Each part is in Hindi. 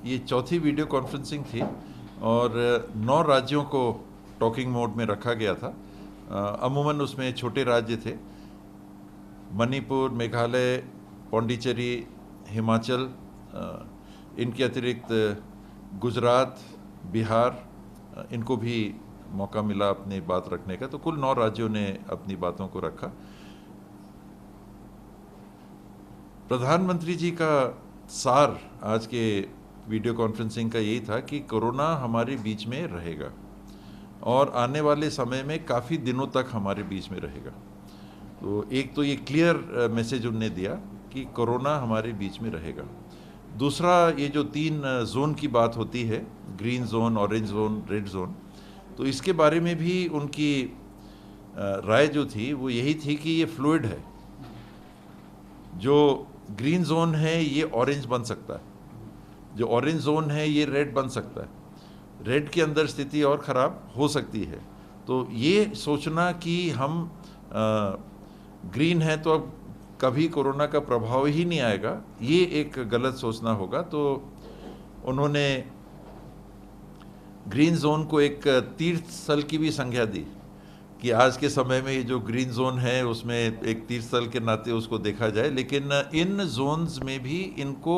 ये चौथी वीडियो कॉन्फ्रेंसिंग थी और 9 राज्यों को टॉकिंग मोड में रखा गया था। अमूमन उसमें छोटे राज्य थे, मणिपुर, मेघालय, पौंडीचेरी, हिमाचल, इनके अतिरिक्त गुजरात, बिहार, इनको भी मौका मिला अपनी बात रखने का। तो कुल 9 राज्यों ने अपनी बातों को रखा। प्रधानमंत्री जी का सार आज के वीडियो कॉन्फ्रेंसिंग का यही था कि कोरोना हमारे बीच में रहेगा और आने वाले समय में काफ़ी दिनों तक हमारे बीच में रहेगा। तो एक तो ये क्लियर मैसेज उन्होंने दिया कि कोरोना हमारे बीच में रहेगा। दूसरा, ये जो 3 जोन की बात होती है, green zone, orange zone, red zone, तो इसके बारे में भी उनकी राय जो थी वो यही थी कि ये फ्लूइड है। जो ग्रीन जोन है ये ऑरेंज बन सकता है, जो ऑरेंज जोन है ये रेड बन सकता है, रेड के अंदर स्थिति और ख़राब हो सकती है। तो ये सोचना कि हम ग्रीन है तो अब कभी कोरोना का प्रभाव ही नहीं आएगा, ये एक गलत सोचना होगा। तो उन्होंने ग्रीन जोन को एक तीर्थ स्थल की भी संज्ञा दी कि आज के समय में ये जो ग्रीन जोन है उसमें एक तीर्थ स्थल के नाते उसको देखा जाए, लेकिन इन जोन्स में भी इनको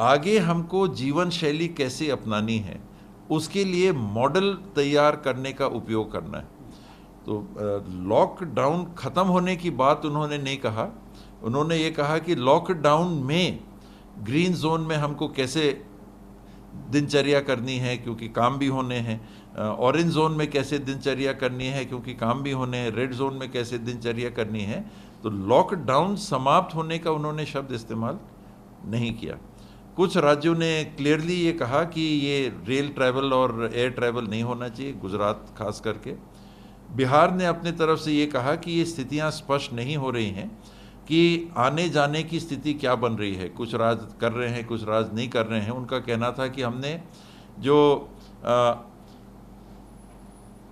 आगे हमको जीवन शैली कैसे अपनानी है उसके लिए मॉडल तैयार करने का उपयोग करना है। तो लॉकडाउन ख़त्म होने की बात उन्होंने नहीं कहा, उन्होंने ये कहा कि लॉकडाउन में ग्रीन जोन में हमको कैसे दिनचर्या करनी है क्योंकि काम भी होने हैं, ऑरेंज जोन में कैसे दिनचर्या करनी है क्योंकि काम भी होने हैं, रेड जोन में कैसे दिनचर्या करनी है। तो लॉकडाउन समाप्त होने का उन्होंने शब्द इस्तेमाल नहीं किया। कुछ राज्यों ने क्लियरली ये कहा कि ये रेल ट्रैवल और एयर ट्रैवल नहीं होना चाहिए, गुजरात खास करके। बिहार ने अपने तरफ से ये कहा कि ये स्थितियां स्पष्ट नहीं हो रही हैं कि आने जाने की स्थिति क्या बन रही है, कुछ राज्य कर रहे हैं, कुछ राज्य नहीं कर रहे हैं। उनका कहना था कि हमने जो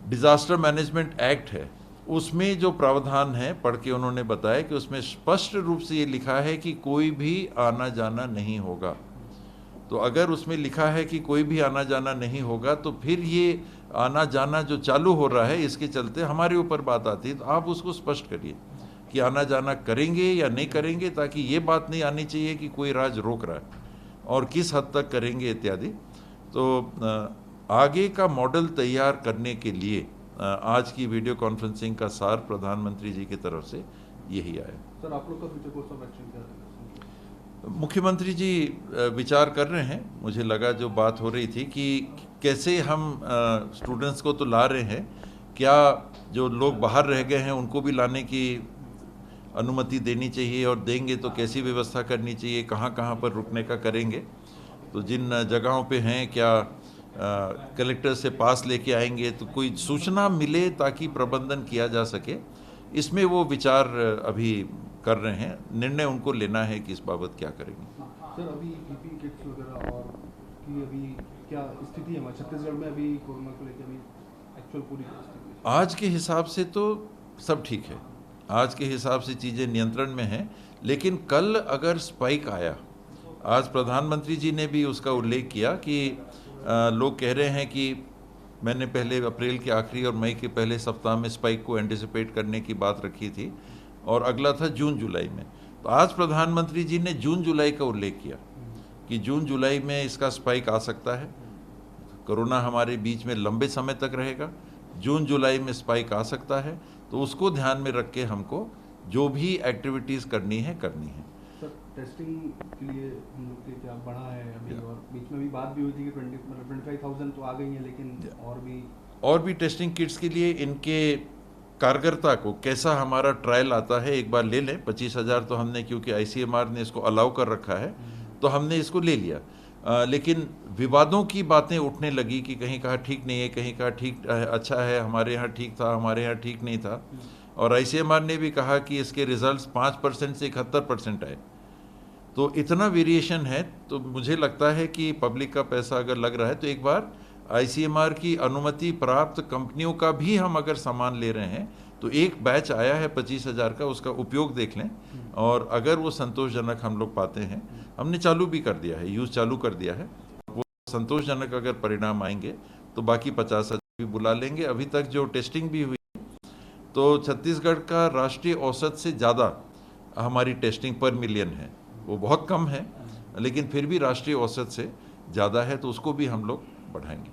डिज़ास्टर मैनेजमेंट एक्ट है उसमें जो प्रावधान है पढ़ के उन्होंने बताया कि उसमें स्पष्ट रूप से ये लिखा है कि कोई भी आना जाना नहीं होगा। तो अगर उसमें लिखा है कि कोई भी आना जाना नहीं होगा तो फिर ये आना जाना जो चालू हो रहा है इसके चलते हमारे ऊपर बात आती है। तो आप उसको स्पष्ट करिए कि आना जाना करेंगे या नहीं करेंगे, ताकि ये बात नहीं आनी चाहिए कि कोई राज्य रोक रहा है और किस हद तक करेंगे इत्यादि। तो आगे का मॉडल तैयार करने के लिए आज की वीडियो कॉन्फ्रेंसिंग का सार प्रधानमंत्री जी की तरफ से यही आया। सर, आप लोग का फ्यूचर कोर्स ऑफ एक्शन क्या है? मुख्यमंत्री जी विचार कर रहे हैं। मुझे लगा जो बात हो रही थी कि कैसे हम स्टूडेंट्स को तो ला रहे हैं, क्या जो लोग बाहर रह गए हैं उनको भी लाने की अनुमति देनी चाहिए और देंगे तो कैसी व्यवस्था करनी चाहिए, कहाँ कहाँ पर रुकने का करेंगे। तो जिन जगहों पे हैं क्या कलेक्टर से पास लेके आएंगे तो कोई सूचना मिले ताकि प्रबंधन किया जा सके, इसमें वो विचार अभी कर रहे हैं। निर्णय उनको लेना है कि इस बाबत क्या करेंगे। सर, अभी पीपीई किट्स वगैरह और की अभी क्या स्थिति है छत्तीसगढ़ में अभी कोरोना को लेकर? अभी एक्चुअल पूरी स्थिति आज के हिसाब से तो सब ठीक है, आज के हिसाब से चीज़ें नियंत्रण में हैं। लेकिन कल अगर स्पाइक आया, आज प्रधानमंत्री जी ने भी उसका उल्लेख किया कि लोग कह रहे हैं कि मैंने पहले अप्रैल के आखिरी और मई के पहले सप्ताह में स्पाइक को एंटिसिपेट करने की बात रखी थी और अगला था जून जुलाई में। तो आज प्रधानमंत्री जी ने जून जुलाई का उल्लेख किया कि जून जुलाई में इसका स्पाइक आ सकता है, कोरोना हमारे बीच में लंबे समय तक रहेगा, जून जुलाई में स्पाइक आ सकता है। तो उसको ध्यान में रख के हमको जो भी एक्टिविटीज़ करनी है करनी है। सर, टेस्टिंग के लिए हम लोग के क्या बढ़ा है अभी? और बीच में भी बात भी हुई थी कि 25,000 तो आ गई हैं, लेकिन और भी टेस्टिंग किट्स के लिए इनके कारगरता को कैसा हमारा ट्रायल आता है एक बार ले लें। 25,000 तो हमने, क्योंकि ICMR ने इसको अलाउ कर रखा है तो हमने इसको ले लिया। लेकिन विवादों की बातें उठने लगी कि कहीं कहा ठीक नहीं है, कहीं कहा ठीक अच्छा है, हमारे यहाँ ठीक था, हमारे यहाँ ठीक नहीं था। और ICMR ने भी कहा कि इसके रिजल्ट्स 5% से 71% आए। तो इतना वेरिएशन है, तो मुझे लगता है कि पब्लिक का पैसा अगर लग रहा है तो एक बार ICMR की अनुमति प्राप्त कंपनियों का भी हम अगर सामान ले रहे हैं तो एक बैच आया है 25,000 का, उसका उपयोग देख लें और अगर वो संतोषजनक हम लोग पाते हैं हमने चालू भी कर दिया है, यूज़ चालू कर दिया है। वो संतोषजनक अगर परिणाम आएंगे तो बाकी 50,000 भी बुला लेंगे। अभी तक जो टेस्टिंग भी हुई तो छत्तीसगढ़ का राष्ट्रीय औसत से ज़्यादा हमारी टेस्टिंग पर मिलियन है। वो बहुत कम है, लेकिन फिर भी राष्ट्रीय औसत से ज़्यादा है, तो उसको भी हम लोग बढ़ाएंगे।